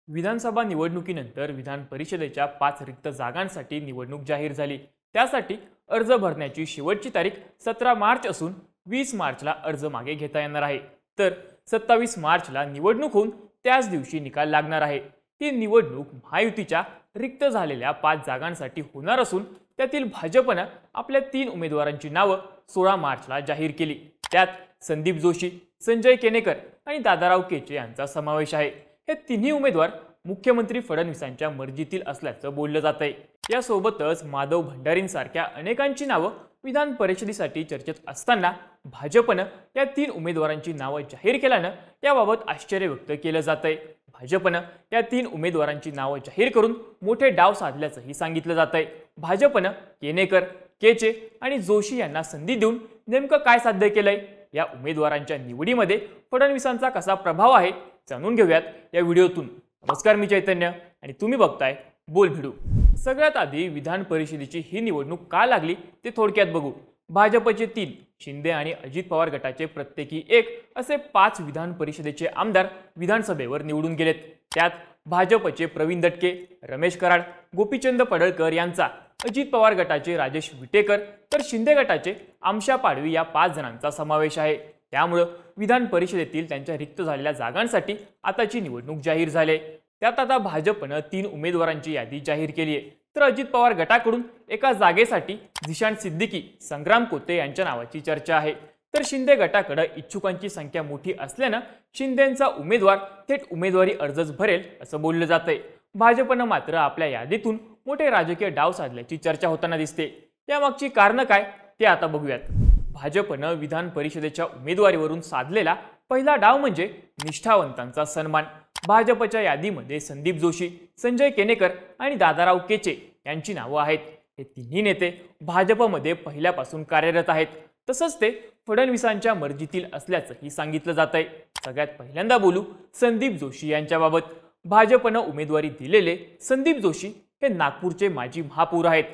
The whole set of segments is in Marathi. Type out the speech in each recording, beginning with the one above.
विधानसभा निवडणुकीनंतर विधान परिषदेच्या 5 रिक्त जागांसाठी निवडणूक जाहीर झाली। त्यासाठी अर्ज भरण्याची शेवटची तारीख 17 मार्च असून 20 मार्चला अर्ज मागे घेता येणार आहे। तर 27 मार्चला निवडणूक होऊन त्याच दिवशी निकाल लागणार आहे। ही निवडणूक महायुतीच्या रिक्त झालेल्या 5 जागांसाठी होणार असून त्यातील भाजपने आपल्या 3 उमेदवारांची नावे 16 मार्चला जाहीर केली। त्यात संदीप जोशी, संजय केनेकर आणि दादाराव केचे यांचा समावेश आहे। हे तिन्ही उमेदवार मुख्यमंत्री फडणवीसांच्या मर्जीतील असल्याचं बोललं जात आहे। यासोबतच माधव भंडारींसारख्या अनेकांची नावे विधान परिषदेसाठी चर्चेत असताना भाजपने या 3 उमेदवारांची नावे जाहीर केल्याने याबाबत आश्चर्य व्यक्त केलं जात आहे। भाजपने या 3 उमेदवारांची नावे जाहीर करून मोठे डाव साधल्याचंही सांगितलं जात आहे। भाजपने केनेकर, केचे आणि जोशी यांना संधी देऊन नेमकं काय साध्य केलंय, या उमेदवारांच्या निवडीमध्ये फडणवीसांचा कसा प्रभाव आहे जाणून घेऊयात या व्हिडिओतून। नमस्कार, मी चैतन्य आणि तुम्ही बघताय बोल भिडू। सगळ्यात आधी विधान परिषदेची ही निवडणूक का लागली ते थोडक्यात बघू। भाजपचे 3, शिंदे आणि अजित पवार गटाचे प्रत्येकी 1 असे 5 विधान परिषदेचे आमदार विधानसभेवर निवडून गेलेत। त्यात भाजपचे प्रवीण दटके, रमेश कराड, गोपीचंद पडळकर यांचा, अजित पवार गटाचे राजेश विटेकर तर शिंदे गटाचे आमशा पाडवी या 5 जणांचा समावेश आहे। त्यामुळे विधान परिषदेतील त्यांच्या रिक्त झालेल्या जागांसाठी आताची निवडणूक जाहीर झाली। त्यात आता भाजपने 3 उमेदवारांची यादी जाहीर केली आहे। तर अजित पवार गटाकडून एका जागेसाठी झिशान सिद्दीकी, संग्राम कोते यांच्या नावाची चर्चा आहे। तर शिंदे गटाकडे इच्छुकांची संख्या मोठी असल्याने शिंदेंचा उमेदवार थेट उमेदवारी अर्जच भरेल असं बोललं जातंय। भाजपने मात्र आपल्या यादीतून मोठे राजकीय डाव साधल्याची चर्चा होताना दिसते। यामागची कारणं काय ते आता बघूयात। भाजपने विधान परिषदेच्या उमेदवारीवरून साधलेला पहिला डाव म्हणजे निष्ठावंतांचा सन्मान। भाजपच्या यादीमध्ये संदीप जोशी, संजय केनेकर आणि दादाराव केचे यांची नावे आहेत। हे तिन्ही नेते भाजपमध्ये पहिल्यापासून कार्यरत आहेत। तसंच ते फडणवीसांच्या मर्जीतील असल्याचंही सांगितलं जात आहे। सगळ्यात पहिल्यांदा बोलू संदीप जोशी यांच्याबाबत। भाजपने उमेदवारी दिलेले संदीप जोशी हे नागपूरचे माजी महापौर आहेत।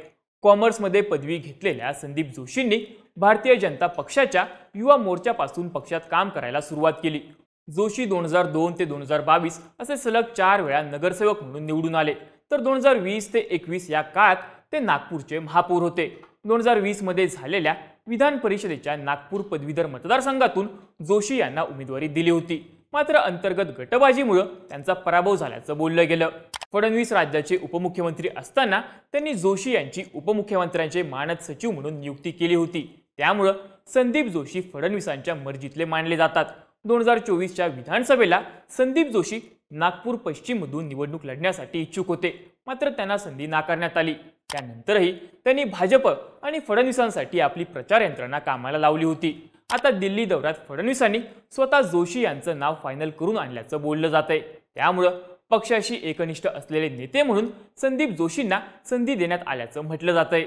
कॉमर्समध्ये पदवी घेतलेल्या संदीप जोशींनी भारतीय जनता पक्षाच्या युवा मोर्चापासून पक्षात काम करायला सुरुवात केली। जोशी 2002 ते 2022 असे सलग 4 वेळा नगरसेवक म्हणून निवडून आले। तर 2020 ते 21 या काळात ते नागपूरचे महापौर होते। 2020 मध्ये झालेल्या विधान परिषदेच्या नागपूर पदवीधर मतदारसंघातून जोशी यांना उमेदवारी दिली होती। मात्र अंतर्गत गटबाजीमुळे त्यांचा पराभव झाल्याचं बोललं गेलं। फडणवीस राज्याचे उपमुख्यमंत्री असताना त्यांनी जोशी यांची उपमुख्यमंत्र्यांचे मानद सचिव म्हणून नियुक्ती केली होती। त्यामुळे संदीप जोशी फडणवीसांच्या मर्जीतले मानले जातात। 2024च्या विधानसभेला संदीप जोशी नागपूर पश्चिम मधून निवडणूक लढण्यासाठी इच्छुक होते, मात्र त्यांना संधी नाकारण्यात आली। त्यानंतरही त्यांनी भाजप आणि फडणवीसांसाठी आपली प्रचार यंत्रणा कामाला लावली होती। आता दिल्ली दौऱ्यात फडणवीसांनी स्वतः जोशी यांचं नाव फायनल करून आणल्याचं बोललं जातंय। त्यामुळे पक्षाशी एकनिष्ठ असलेले नेते म्हणून संदीप जोशींना संधी देण्यात आल्याचं म्हटलं जातंय।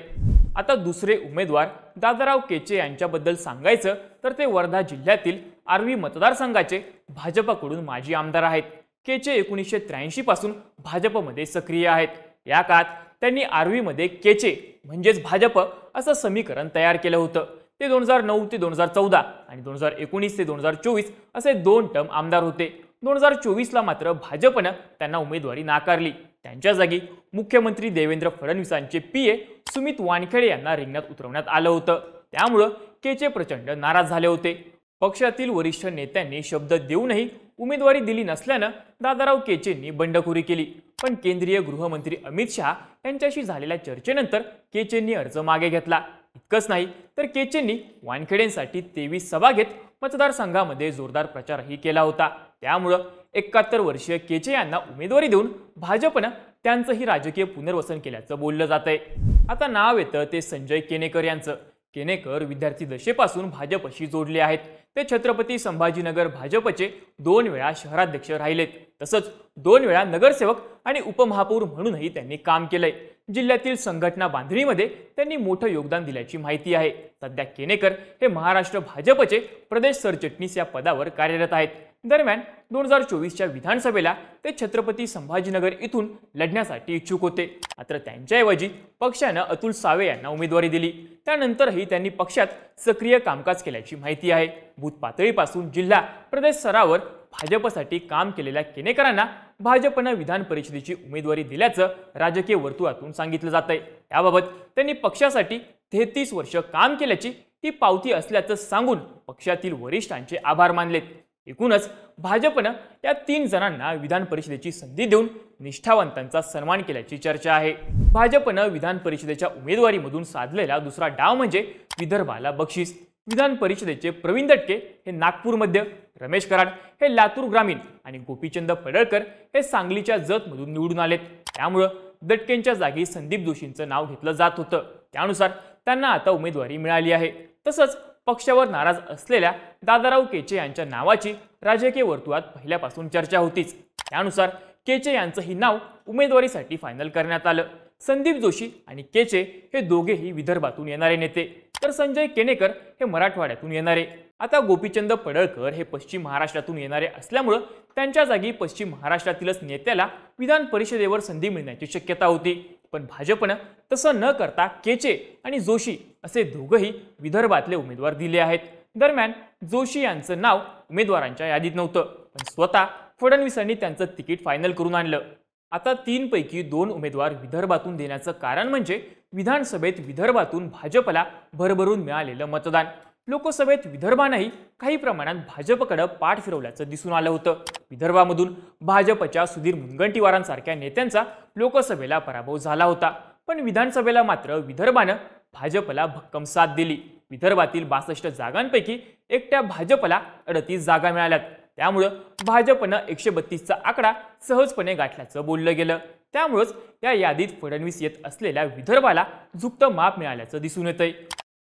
आता दुसरे उमेदवार दादाराव केचे यांच्याबद्दल सांगायचं तर ते वर्धा जिल्ह्यातील आर्वी मतदारसंघाचे भाजपकडून माजी आमदार आहेत। केचे 1983 पासून भाजपमध्ये सक्रिय आहेत। या काळात त्यांनी आर्वीमध्ये केचे म्हणजेच भाजप असं समीकरण तयार केलं होतं। ते 2009 ते 2014 आणि 2019 ते 2024 असे 2 टर्म आमदार होते। 2024ला मात्र भाजपने त्यांना उमेदवारी नाकारली। त्यांच्या जागी मुख्यमंत्री देवेंद्र फडणवीसांचे पीए सुमित वानखेडे यांना रिंगणात उतरवण्यात आलं होतं। त्यामुळे केचे प्रचंड नाराज झाले होते। पक्षातील वरिष्ठ नेत्यांनी शब्द देऊनही उमेदवारी दिली नसल्याने दादाराव केचेंनी बंडखोरी केली। पण केंद्रीय गृहमंत्री अमित शहा यांच्याशी झालेल्या चर्चेनंतर केचेंनी अर्ज मागे घेतला। इतकंच नाही तर केचेंनी वानखेडेंसाठी 23 सभा घेत मतदारसंघामध्ये जोरदार प्रचारही केला होता। त्यामुळे 71 वर्षीय केचे यांना उमेदवारी देऊन भाजपने त्यांचंही राजकीय पुनर्वसन केल्याचं बोललं जात आहे। आता नाव येतं ते संजय केनेकर यांचं। केनेकर विद्यार्थी दशेपासून भाजपशी जोडले आहेत। ते छत्रपती संभाजीनगर भाजपचे 2 वेळा शहराध्यक्ष राहिलेत। तसंच 2 वेळा नगरसेवक आणि उपमहापौर म्हणूनही त्यांनी काम केलंय। जिल्ह्यातील संघटना बांधणीमध्ये त्यांनी मोठं योगदान दिल्याची माहिती आहे। सध्या केनेकर हे महाराष्ट्र भाजपचे प्रदेश सरचिटणीस या पदावर कार्यरत आहेत। दरम्यान 2024च्या विधानसभेला ते छत्रपती संभाजीनगर इथून लढण्यासाठी इच्छुक होते। मात्र त्यांच्याऐवजी पक्षाने अतुल सावे यांना उमेदवारी दिली। त्यानंतरही त्यांनी पक्षात सक्रिय कामकाज केल्याची माहिती आहे। बूथ पातळीपासून जिल्हा प्रदेश स्तरावर भाजपसाठी काम केलेल्या केनेकरांना भाजपनं विधान परिषदेची उमेदवारी दिल्याचं राजकीय वर्तुळातून सांगितलं जातंय। याबाबत त्यांनी पक्षासाठी 33 वर्ष काम केल्याची ही पावती असल्याचं सांगून पक्षातील वरिष्ठांचे आभार मानलेत। एकूणच भाजपनं या 3 जणांना विधान परिषदेची संधी देऊन निष्ठावंतांचा सन्मान केल्याची चर्चा आहे। भाजपनं विधान परिषदेच्या उमेदवारीमधून साधलेला दुसरा डाव म्हणजे विदर्भाला बक्षीस। विधान परिषदेचे प्रवीण दटके हे नागपूर मध्य, रमेश कराड हे लातूर ग्रामीण आणि गोपीचंद पडळकर हे सांगलीच्या जतमधून निवडून आलेत। त्यामुळे दटकेंच्या जागी संदीप जोशींचं नाव घेतलं जात होतं। त्यानुसार त्यांना आता उमेदवारी मिळाली आहे। तसंच पक्षावर नाराज असलेल्या दादाराव केचे यांच्या नावाची राजकीय वर्तुळात पहिल्यापासून चर्चा होतीच। त्यानुसार केचे यांचंही नाव उमेदवारीसाठी फायनल करण्यात आलं। संदीप जोशी आणि केचे हे दोघेही विदर्भातून येणारे नेते, तर संजय केनेकर हे मराठवाड्यातून येणारे। आता गोपीचंद पडळकर हे पश्चिम महाराष्ट्रातून येणारे असल्यामुळे त्यांच्या जागी पश्चिम महाराष्ट्रातीलच नेत्याला विधान परिषदेवर संधी मिळण्याची शक्यता होती। पण भाजपनं तसं न करता केचे आणि जोशी असे दोघंही विदर्भातले उमेदवार दिले आहेत। दरम्यान जोशी यांचं नाव उमेदवारांच्या यादीत नव्हतं, पण स्वतः फडणवीसांनी त्यांचं तिकीट फायनल करून आणलं। आता 3 पैकी 2 उमेदवार विदर्भातून देण्याचं कारण म्हणजे विधानसभेत विदर्भातून भाजपला भरभरून मिळालेलं मतदान। लोकसभेत विदर्भानंही काही प्रमाणात भाजपकडे पाठ फिरवल्याचं दिसून आलं होतं। विदर्भामधून भाजपच्या सुधीर मुनगंटीवारांसारख्या नेत्यांचा लोकसभेला पराभव झाला होता, पण विधानसभेला मात्र विदर्भानं भाजपला भक्कम साथ दिली। विदर्भातील 62 जागांपैकी एकट्या भाजपला 38 जागा मिळाल्यात। त्यामुळे भाजपनं 132चा आकडा सहजपणे गाठल्याचं बोललं गेलं। त्यामुळेच या यादीत फडणवीस येत असलेल्या विदर्भाला झुकतं माप मिळाल्याचं दिसून येतंय।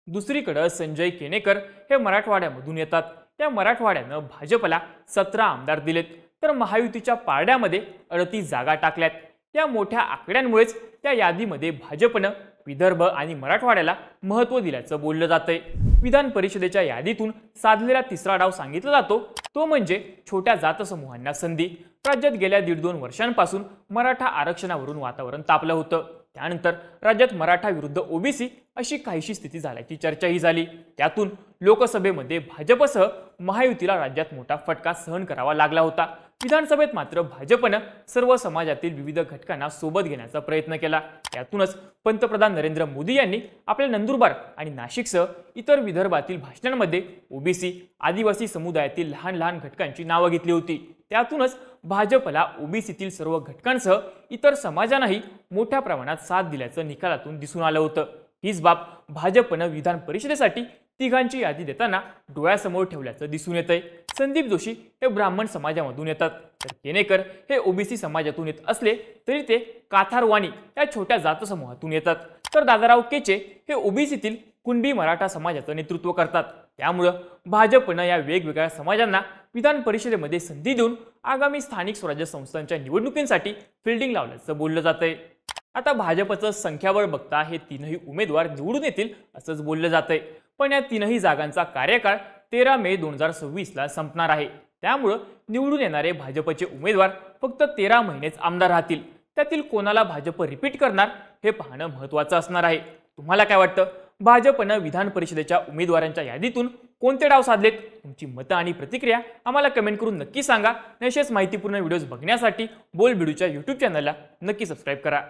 दुसरीकडे संजय केनेकर हे मराठवाड्यामधून येतात। त्या मराठवाड्यानं भाजपला 17 आमदार दिलेत, तर महायुतीच्या पारड्यामध्ये 38 जागा टाकल्यात। या मोठ्या आकड्यांमुळेच त्या यादीमध्ये भाजपनं विदर्भ आणि मराठवाड्याला महत्त्व दिल्याचं बोललं जातंय। विधान परिषदेच्या यादीतून साधलेला तिसरा डाव सांगितला जातो तो म्हणजे छोट्या जातसमूहांना संधी। राज्यात गेल्या 1.5-2 वर्षांपासून मराठा आरक्षणावरून वातावरण तापलं होतं। त्यानंतर राज्यात मराठा विरुद्ध ओबीसी अशी काहीशी स्थिती झाल्याची चर्चाही झाली। त्यातून लोकसभेमध्ये भाजपसह महायुतीला राज्यात मोठा फटका सहन करावा लागला होता। विधानसभेत मात्र भाजपनं सर्व समाजातील विविध घटकांना सोबत घेण्याचा प्रयत्न केला। यातूनच पंतप्रधान नरेंद्र मोदी यांनी आपल्या नंदुरबार आणि नाशिकसह इतर विदर्भातील भाषणांमध्ये ओबीसी, आदिवासी समुदायातील लहान लहान घटकांची नावं घेतली होती। त्यातूनच भाजपला ओबीसीतील सर्व घटकांसह इतर समाजांनाही मोठ्या प्रमाणात साथ दिल्याचं निकालातून दिसून आलं होतं। हीच बाब भाजपनं विधान परिषदेसाठी तिघांची यादी देताना डोळ्यासमोर ठेवल्याचं दिसून येतंय। संदीप जोशी हे ब्राह्मण समाजामधून येतात, तर केनेकर हे ओबीसी समाजातून येत असले तरी ते काथारवाणी या छोट्या जातसमूहातून येतात, तर दादाराव केचे हे ओबीसीतील कुणबी मराठा समाजाचं नेतृत्व करतात। त्यामुळे भाजपनं या वेगवेगळ्या समाजांना विधान परिषदेमध्ये संधी देऊन आगामी स्थानिक स्वराज्य संस्थांच्या निवडणुकींसाठी फिल्डिंग लावल्याचं बोललं जातंय। आता भाजपचं संख्याबळ बघता हे 3ही उमेदवार निवडून येतील असंच बोललं जातंय, पण या 3ही जागांचा कार्यकाळ 13 मे 2026ला संपणार आहे। त्यामुळे निवडून येणारे भाजपचे उमेदवार फक्त 13 महिनेच आमदार राहतील। त्यातील कोणाला भाजप रिपीट करणार हे पाहणं महत्त्वाचं असणार आहे। तुम्हाला काय वाटतं? भाजपनं विधान परिषदेच्या उमेदवारांच्या यादीतून कोणते डाव साधलेत? तुमची मतं आणि प्रतिक्रिया आम्हाला कमेंट करून नक्की सांगा। अशाच माहितीपूर्ण व्हिडिओज बघण्यासाठी बोलबिडूच्या YouTube चॅनलला नक्की सबस्क्राईब करा।